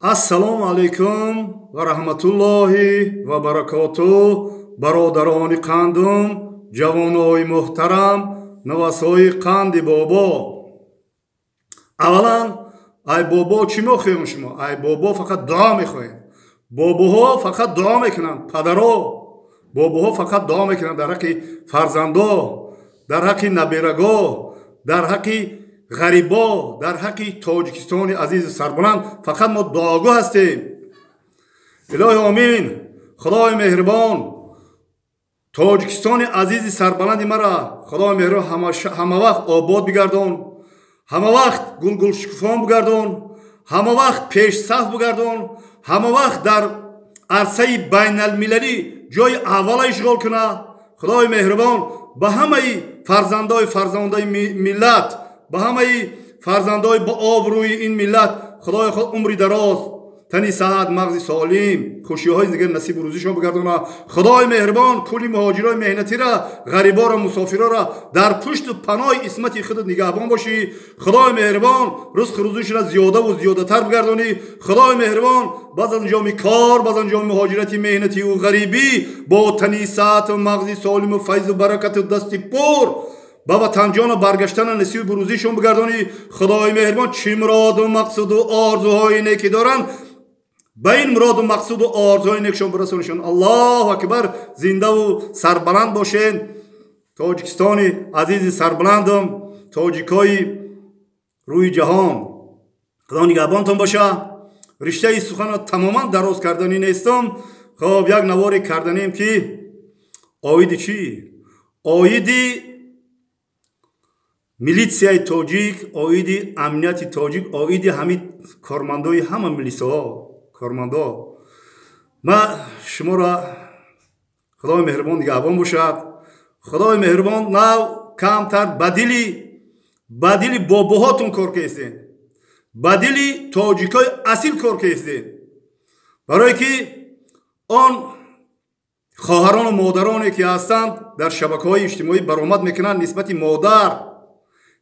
Ассалому алайкум ва раҳматуллоҳи ва баракотуҳ. Бародарони қандум, ҷавонои муҳтарам, навасои қанди бобо. Аввалан ай бобо чӣ мехоҳем шумо? Ай бобо фақат дуо мехоҳем. Бобоҳо фақат дуо мекунанд. Падаро бобоҳо фақат дуо мекунанд дар ҳаққи фарзандо, дар ҳаққи набираго, дар ҳаққи ғарибо, дар ҳаққи Тоҷикистони азизи сарбуланд фақат мо дуогӯ ҳастем. илоҳи омин. худои меҳрибон Тоҷикистони азизи сарбуланди мара худои меҳрибон ҳама вақт обод бигардон, ҳама вақт гулгулшукуфон бигардон, ҳама вақт пешсаф бигардон, ҳама вақт дар арсаи байналмилалӣ ҷои аввала ишғол куна. худои меҳрибон ба ҳамаи фарзандаи миллат, ба ҳамаи фарзандои ба обрӯи ин миллат худои худ умри дароз, тани саҳат, мағзи солим, хушиҳои зиндагӣ насибу рӯзишон бигардона. худои меҳрибон кулли муҳоҷирои меҳнатиро, ғариборо, мусофироро дар пушту паноҳи исмати худат нигаҳбон бошӣ. худои меҳрибон ризқу рӯзишро зиёдаву зиёдатар бигардонӣ. худои меҳрибон баъз аз анҷоми кор, баъз аз анҷоми муҳоҷирати меҳнативу ғарибӣ бо тани саҳату мағзи солиму файзу баракату дасти пур ба ватанҷона баргаштана насибу бурӯзишон бигардонӣ. худои меҳрибон чӣ муроду мақсуду орзуҳои неки доранд, ба ин муроду мақсуду орзуҳои некшон бирасонишон. аллоҳу акбар. зиндаву сарбаланд бошед. Тоҷикистони азизи сарбаландам, тоҷикои рӯи ҷаҳон, худо нигаҳбонтон боша. риштаи суханро тамоман дароз карданӣ нестам. хоб як наворе карданем ки оиди чӣ? Оиди милитсияи тоҷик, оиди амнияти тоҷик, оиди ҳамин кормандои ҳама милисаҳо, кормандо. ма шуморо худои меҳрибон нигаҳбон бошад. худои меҳрибон нав камтар ба дили бобоҳотун кор кардед, ба дили тоҷикои асил кор кардед, барое ки он хоҳарону модароне ки ҳастанд дар шабакаҳои иҷтимоӣ баромад мекунанд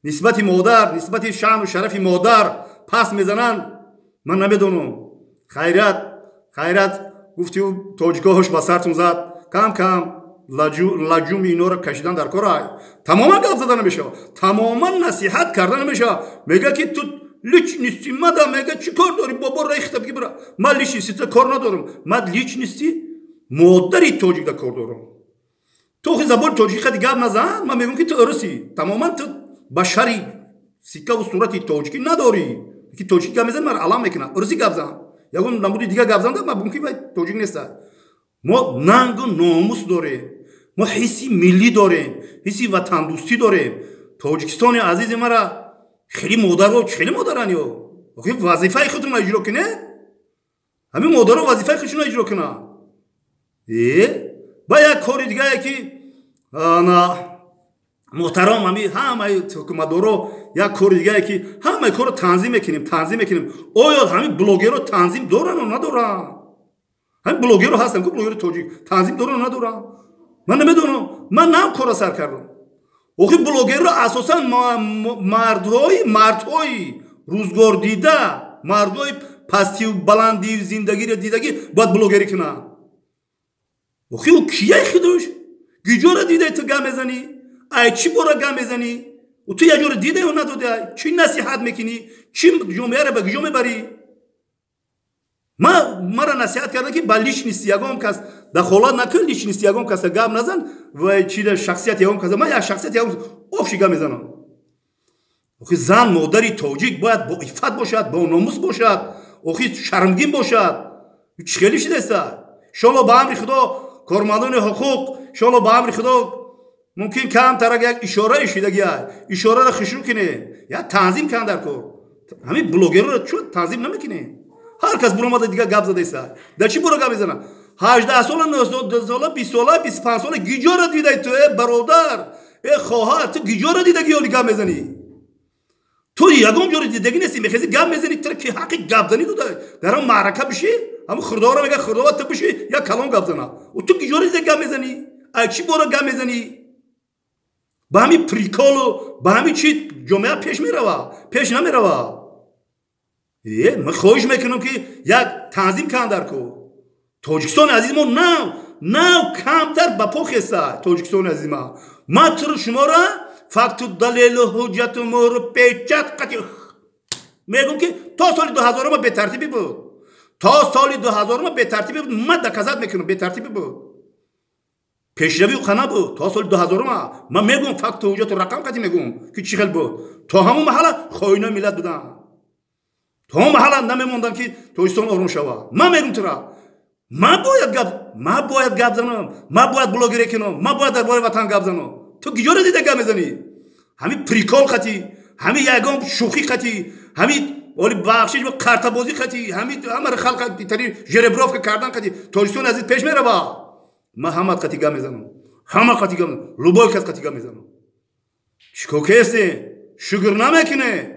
нисбати модар, нисбати шаъну шарафи модар паст мезананд. ман намедонам. хайрат гуфтию тоҷико ҳуш ба сартун зад. кам лаҷуми инҳоро кашидан дар кор ай. тамоман гап зада намешавад, тамоман насиҳат карда намешавад. мега ки ту личности мада, мега чӣ кор дори бобо рехта биги бира. ман личностида кор надорам. ман личности модари тоҷикда кор дорам. ту хи забони тоҷикади гап назан. ман мегӯям ки ту урусӣ. тамоман ту башари сиккаву сурати тоҷикӣ надорӣ. ки тоҷикӣ гап мезани мара алам мекунад. урусӣ гап зан. ягон намуди дига гап занда ман мумкин вай тоҷик неста. мо нангу номус дорем. мо ҳисси миллӣ дорем, ҳисси ватандӯстӣ дорем. тоҷикистони азизи мара хеле модаран ё. охи вазифаи худро иҷро кунед. ҳамин модаро вазифаи худшро иҷро кунад. ба як кори дигае ки муҳтарам ҳамаи ҳукуматдоро як кори дигае ки ҳамаи корро танзим мекунем. оё ҳамин блогерро танзим дорану надоранд? ҳамин блогерро ҳастанд ку блогери тоҷик танзим дорану надоранд? ман намедонам. ман нам корро сар кардам. охи блогерро асосан мардҳои рӯзгордида, мардҳои пастиву баланди зиндагиро дидагӣ бояд блогерӣ кунанд. охи ӯ кияи худош? гиҷора дидаи ту гап мезанӣ? ай чӣ бора гап мезанӣ? ту якҷоро дидаи ё надодай? чӣ насиҳат мекунӣ? чӣ ҷомеаро ба гиҷо мебарӣ? мара насиҳат карда ки ба личности ягон кас дахолат накун, личности ягон каса гап назан ва чида шахсияти ягон каса. ман як шахсияти ягон обши гап мезанам. охи зан модари тоҷик бояд бо иффат бошад, бо номус бошад, охи шармгин бошад. чӣ хеле шидаста? иншоалло ба амри худо кормандони ҳуқуқ, иншоалло ба амри худо мумкин камтар як ишораи шидагӣ ай. ишораро хушрӯ кине, як танзим кан дар кор. ҳамин блогерро чӯ танзим намекунем? ҳар кас буромада дига гап задаиста. дар чӣ бора гап мезанад? 18 сола, 19 сола, 20 сола, 25 сола гиҷора дидаи ту бародар, хоҳар, ту гиҷора дидаги ёли гап мезанӣ? ту ягон ҷоро дидаги нести, мехези гап мезанӣ. ту ки ҳаққи гапзанӣ додай. дар ҳам маърака бишӣ, ҳам хурдора мега хурдова ту бишӣ, як калом гап зана. ту гиҷора дидаги гап мезанӣ? ай чӣ бора гап мезанӣ? ба ҳамин приколу ба ҳамин чӣ ҷомеа пеш мерава? пеш намерава. من خواهش میکنم که یک تنظیم کن در کو توجیکستان عزیز ما نه کمتر با پا خسته توجیکستان عزیز ما تر شما را فقط دلیل و حجت ما رو پیچت قطعی میگم که تا سال 2000 ما به ترتیبی بود تا سال 2000 ما به ترتیبی بود من دکازات میکنم به ترتیبی بود پیشروی و خنا بود تا سال 2000 ما میگم فقط حجت رقم قطعی میگم که چی خیلی بود تا همون محله خوینا ملت بودن تا همون محله نمیموندم که توجیکستان آروم شود من میگم ترا ما باید گپ زنم ما باید بلاگری کنم ما باید درباره وطن گپ زنم تو گیجور دیده گپ میزنی همین پریکول خطی همین یگام شوخی خطی همین ولی بخشش با کارتبازی خطی همین همه خلق تری جربروف که کردن خطی توجیکستان عزیز پیش میره با ما همه خطی گپ میزنم همه خطی گپ میزنم لوبای کس خطی گپ میزنم شکو کسی شکر نمیکنه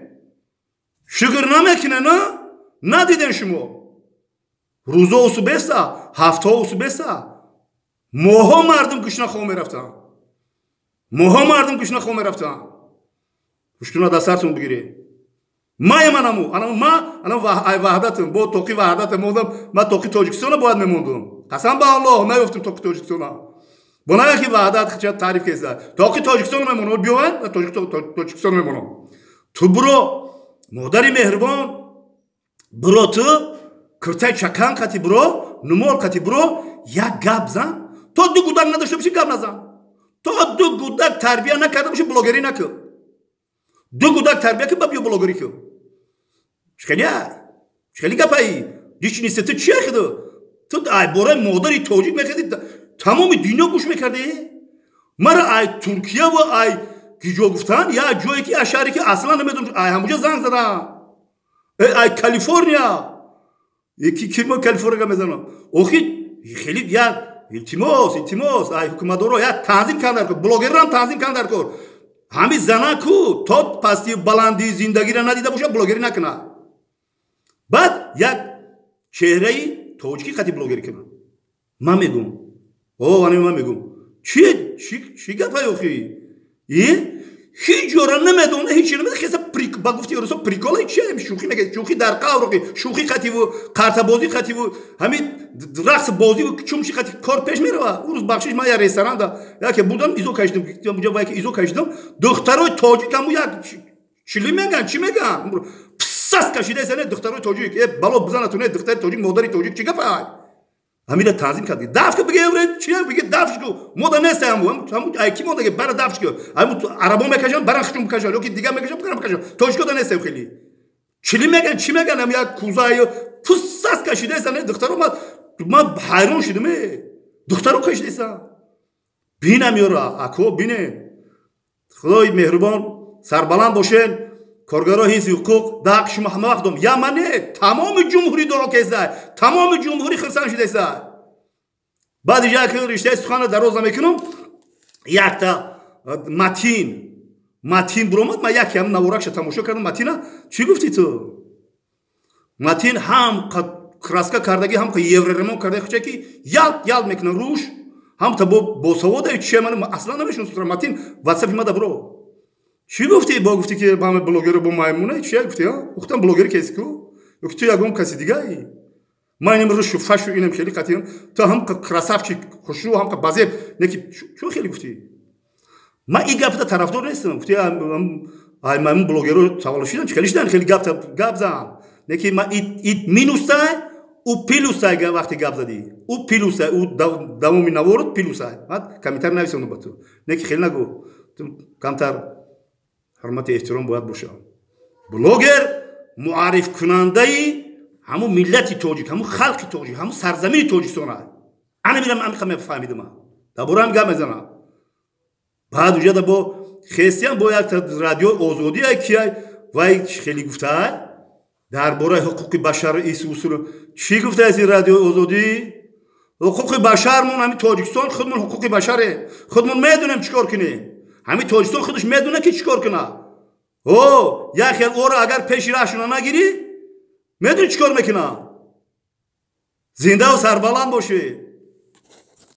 نه دیدن شما روزا اوسو بستا هفته اوسو بستا موها مردم کشنا خواه میرفتن پشتونا دستارتون بگیری ما وحدتم با توقی وحدتم موندم ما توقی توجیکستان باید میموندم قسم به الله نیفتم توقی توجیکستان با نگه که وحدت خیلی تعریف کسته توقی توجیکستان میمونم بیوان توجیکستان میمونم تو برو مادری مهربان برو تو کرتای چکان قطی برو نمول قطی برو یک گپ زن تو دو گودک نداشته باشی گپ نزن تو دو گودک تربیه نکرده باشی بلاگری نکن دو گودک تربیه که بابیو بلاگری کن چخیلی گپایی دیش نیسته تو چیه خدا تو ای برای مادری توجیک میکردی تمام دنیا گوش میکردی مرا ای ترکیه و ای گیجو گفتن یا جایی که اشاری که اصلا نمیدونم ای همونجا زنگ زدن ای کالیفرنیا یکی کلمه کالیفرنیا میزنم اوخی خیلی یا التماس ای حکومتدارا یا تنظیم کردن کو بلاگران تنظیم کردن کو همین زنا کو تو پستی بلندی زندگی را ندیده باشه بلاگری نکنه بعد یک چهره ای توجیکی خطی بلاگری کنه من میگم من میگم چی گپای اوخی هیچ جورا نمیدونه هیچ نمیدونه خیلی با گفتی رسو پریکول چیه شوخی میگه شوخی در قاروقی شوخی خطی و کارت بازی خطی و همین رقص بازی و چومشی خطی کار پیش میره اون روز بخشش ما یا رستوران دا یا که بودم ایزو کشیدم اونجا وای که ایزو کشیدم دخترای تاجیک هم یک چی میگن پساس کشیده سن دخترای تاجیک بالا بزنه دختر تاجیک مادری تاجیک چی گپای همین تنظیم کردی دفع بگه چیه بگه دفعش کو مودا نیست هم کی مودا که برای دفعش کو هم عربا میکشن برای خشم میکشن لوکی دیگه میکشن برام میکشن توش کو نیست خیلی چی میگن هم یک کوزای پوساس کشیده سن دخترو ما حیران شدم دخترو کشیده سن بینم یورا اکو بینه خدای مهربان سربلند باشین کارگرها حیث حقوق دق شما همه وقت دم یا منه تمام جمهوری دارو کیسه تمام جمهوری خرسان شده است بعد جا که رشته سخن دراز میکنم یک تا متین برومد ما یکی هم نورکش تماشا کردم متینا چی گفتی تو متین هم کراسکا کردگی هم که یوررمون کرده خچه کی یاد میکنه روش هم تا با سواد چه من اصلا نمیشون متین واتساپ ما برو چی گفتی گفتی که با هم بلاگر با مایمونه چی گفتی گفتم بلاگر کسی کو یک تو یگم کسی دیگه ای ما اینم رو شفاش اینم خیلی قطعا تا هم کراساف چی خوشرو هم که بازی نکی چو خیلی گفتی ما این گفت طرفدار نیستم گفتی من بلاگر رو سوال شدم چیکارش دادن خیلی گپ زدن نکی ما ایت مینوسای او پیلوسای وقتی گپ زدی او پیلوسای او دومی نورد پیلوسای بعد کمیتر نویسم با تو نکی خیلی نگو کمتر حرمت احترام باید باشه بلاگر معرف کننده همون ملت توجیک همون خلق توجیک همون سرزمین توجیکستان انا میرم من فهمیدم دبورم گام میزنم بعد اونجا با خیستیان با یک رادیو آزادی کیای وای خیلی گفته درباره حقوق بشر ایس اصول چی گفته از این رادیو آزادی حقوق بشرمون همین تاجیکستان خودمون حقوق بشره خودمون میدونیم چیکار کنیم همین تاجیکستان خودش میدونه که چیکار کنه یا خیلی او را اگر پیش راهشون نگیری میدونی چیکار میکنه زنده و سربلند باشه